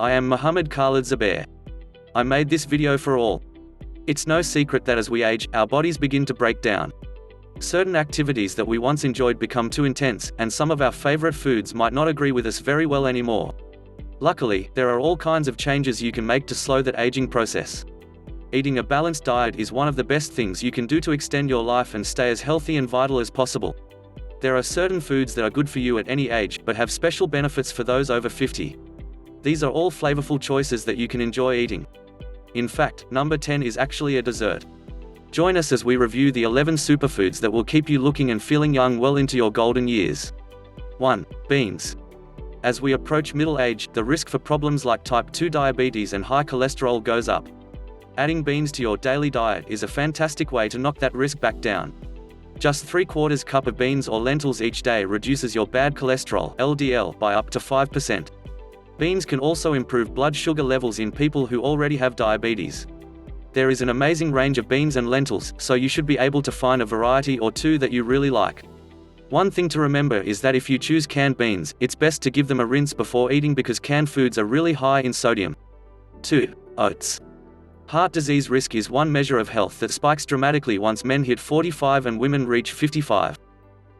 I am Muhammad Khaled Zubair. I made this video for all. It's no secret that as we age, our bodies begin to break down. Certain activities that we once enjoyed become too intense, and some of our favorite foods might not agree with us very well anymore. Luckily, there are all kinds of changes you can make to slow that aging process. Eating a balanced diet is one of the best things you can do to extend your life and stay as healthy and vital as possible. There are certain foods that are good for you at any age, but have special benefits for those over 50. These are all flavorful choices that you can enjoy eating. In fact, number 10 is actually a dessert. Join us as we review the 11 superfoods that will keep you looking and feeling young well into your golden years. 1. Beans. As we approach middle age, the risk for problems like type 2 diabetes and high cholesterol goes up. Adding beans to your daily diet is a fantastic way to knock that risk back down. Just 3/4 cup of beans or lentils each day reduces your bad cholesterol (LDL) by up to 5%. Beans can also improve blood sugar levels in people who already have diabetes. There is an amazing range of beans and lentils, so you should be able to find a variety or two that you really like. One thing to remember is that if you choose canned beans, it's best to give them a rinse before eating because canned foods are really high in sodium. 2. Oats. Heart disease risk is one measure of health that spikes dramatically once men hit 45 and women reach 55.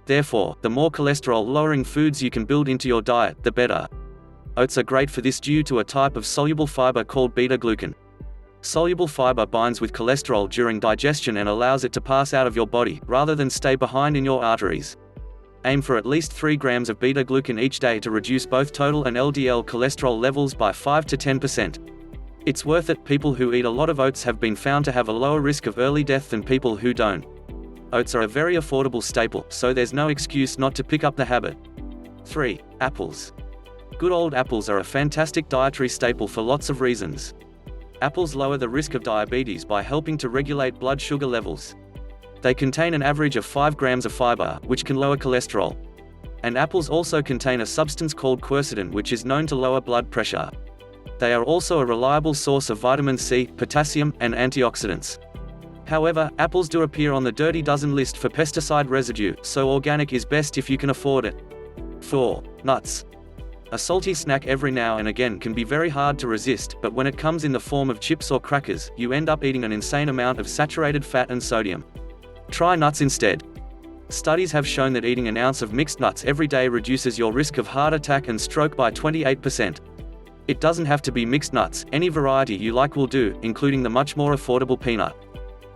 Therefore, the more cholesterol-lowering foods you can build into your diet, the better. Oats are great for this due to a type of soluble fiber called beta-glucan. Soluble fiber binds with cholesterol during digestion and allows it to pass out of your body, rather than stay behind in your arteries. Aim for at least 3 grams of beta-glucan each day to reduce both total and LDL cholesterol levels by 5 to 10%. It's worth it. People who eat a lot of oats have been found to have a lower risk of early death than people who don't. Oats are a very affordable staple, so there's no excuse not to pick up the habit. 3. Apples. Good old apples are a fantastic dietary staple for lots of reasons. Apples lower the risk of diabetes by helping to regulate blood sugar levels. They contain an average of 5 grams of fiber, which can lower cholesterol. And apples also contain a substance called quercetin, which is known to lower blood pressure. They are also a reliable source of vitamin C, potassium, and antioxidants. However, apples do appear on the dirty dozen list for pesticide residue, so organic is best if you can afford it. 4. Nuts. A salty snack every now and again can be very hard to resist, but when it comes in the form of chips or crackers, you end up eating an insane amount of saturated fat and sodium. Try nuts instead. Studies have shown that eating an ounce of mixed nuts every day reduces your risk of heart attack and stroke by 28%. It doesn't have to be mixed nuts, any variety you like will do, including the much more affordable peanut.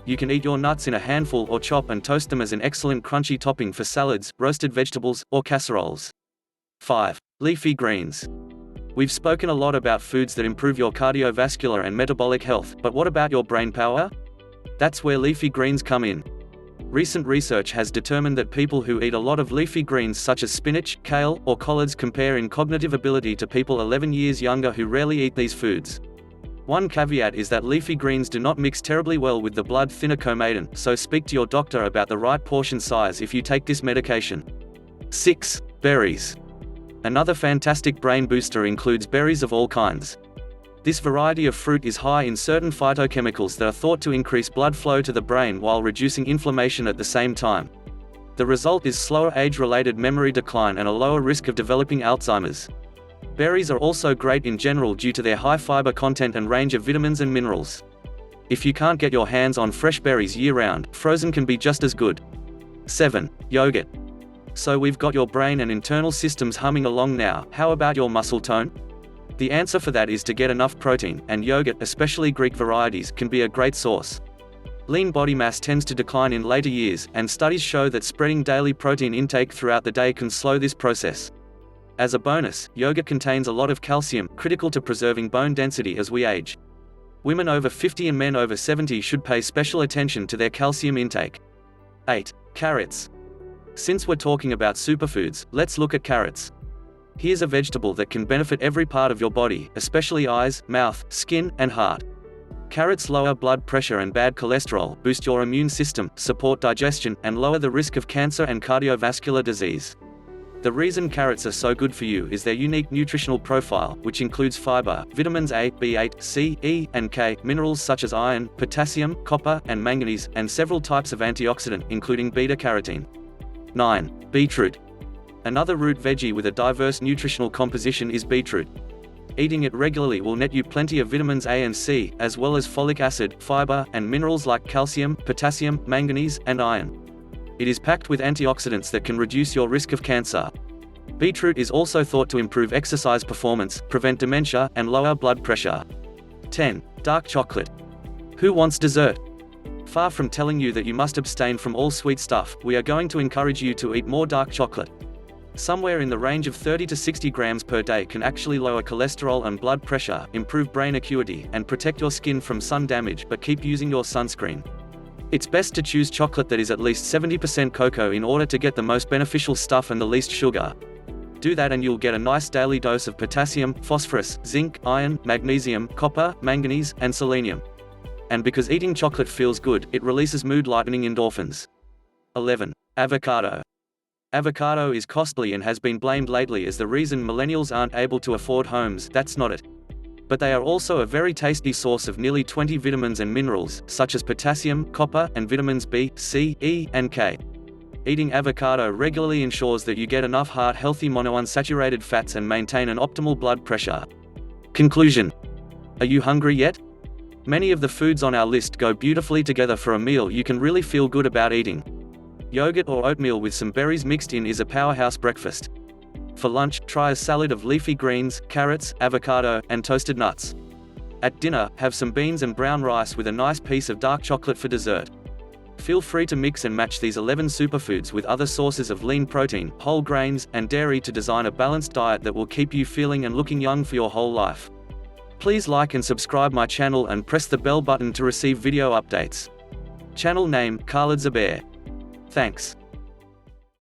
You can eat your nuts in a handful or chop and toast them as an excellent crunchy topping for salads, roasted vegetables, or casseroles. 5. Leafy greens. We've spoken a lot about foods that improve your cardiovascular and metabolic health, but what about your brain power? That's where leafy greens come in. Recent research has determined that people who eat a lot of leafy greens such as spinach, kale, or collards compare in cognitive ability to people 11 years younger who rarely eat these foods. One caveat is that leafy greens do not mix terribly well with the blood thinner coumadin, so speak to your doctor about the right portion size if you take this medication. 6. Berries. Another fantastic brain booster includes berries of all kinds. This variety of fruit is high in certain phytochemicals that are thought to increase blood flow to the brain while reducing inflammation at the same time. The result is slower age-related memory decline and a lower risk of developing Alzheimer's. Berries are also great in general due to their high fiber content and range of vitamins and minerals. If you can't get your hands on fresh berries year-round, frozen can be just as good. 7. Yogurt. So we've got your brain and internal systems humming along now, how about your muscle tone? The answer for that is to get enough protein, and yogurt, especially Greek varieties, can be a great source. Lean body mass tends to decline in later years, and studies show that spreading daily protein intake throughout the day can slow this process. As a bonus, yogurt contains a lot of calcium, critical to preserving bone density as we age. Women over 50 and men over 70 should pay special attention to their calcium intake. 8. Carrots. Since we're talking about superfoods, let's look at carrots. Here's a vegetable that can benefit every part of your body, especially eyes, mouth, skin, and heart. Carrots lower blood pressure and bad cholesterol, boost your immune system, support digestion, and lower the risk of cancer and cardiovascular disease. The reason carrots are so good for you is their unique nutritional profile, which includes fiber, vitamins A, B8, C, E, and K, minerals such as iron, potassium, copper, and manganese, and several types of antioxidant, including beta-carotene. 9. Beetroot. Another root veggie with a diverse nutritional composition is beetroot. Eating it regularly will net you plenty of vitamins A and C, as well as folic acid, fiber, and minerals like calcium, potassium, manganese, and iron. It is packed with antioxidants that can reduce your risk of cancer. Beetroot is also thought to improve exercise performance, prevent dementia, and lower blood pressure. 10. Dark chocolate. Who wants dessert? Far from telling you that you must abstain from all sweet stuff, we are going to encourage you to eat more dark chocolate. Somewhere in the range of 30 to 60 grams per day can actually lower cholesterol and blood pressure, improve brain acuity, and protect your skin from sun damage, but keep using your sunscreen. It's best to choose chocolate that is at least 70% cocoa in order to get the most beneficial stuff and the least sugar. Do that and you'll get a nice daily dose of potassium, phosphorus, zinc, iron, magnesium, copper, manganese, and selenium. And because eating chocolate feels good, it releases mood-lightening endorphins. 11. Avocado. Avocado is costly and has been blamed lately as the reason millennials aren't able to afford homes. That's not it. But they are also a very tasty source of nearly 20 vitamins and minerals, such as potassium, copper, and vitamins B, C, E, and K. Eating avocado regularly ensures that you get enough heart-healthy monounsaturated fats and maintain an optimal blood pressure. Conclusion. Are you hungry yet? Many of the foods on our list go beautifully together for a meal you can really feel good about eating. Yogurt or oatmeal with some berries mixed in is a powerhouse breakfast. For lunch, try a salad of leafy greens, carrots, avocado, and toasted nuts. At dinner, have some beans and brown rice with a nice piece of dark chocolate for dessert. Feel free to mix and match these 11 superfoods with other sources of lean protein, whole grains, and dairy to design a balanced diet that will keep you feeling and looking young for your whole life. Please like and subscribe my channel and press the bell button to receive video updates. Channel name, Khaled Zubair. Thanks.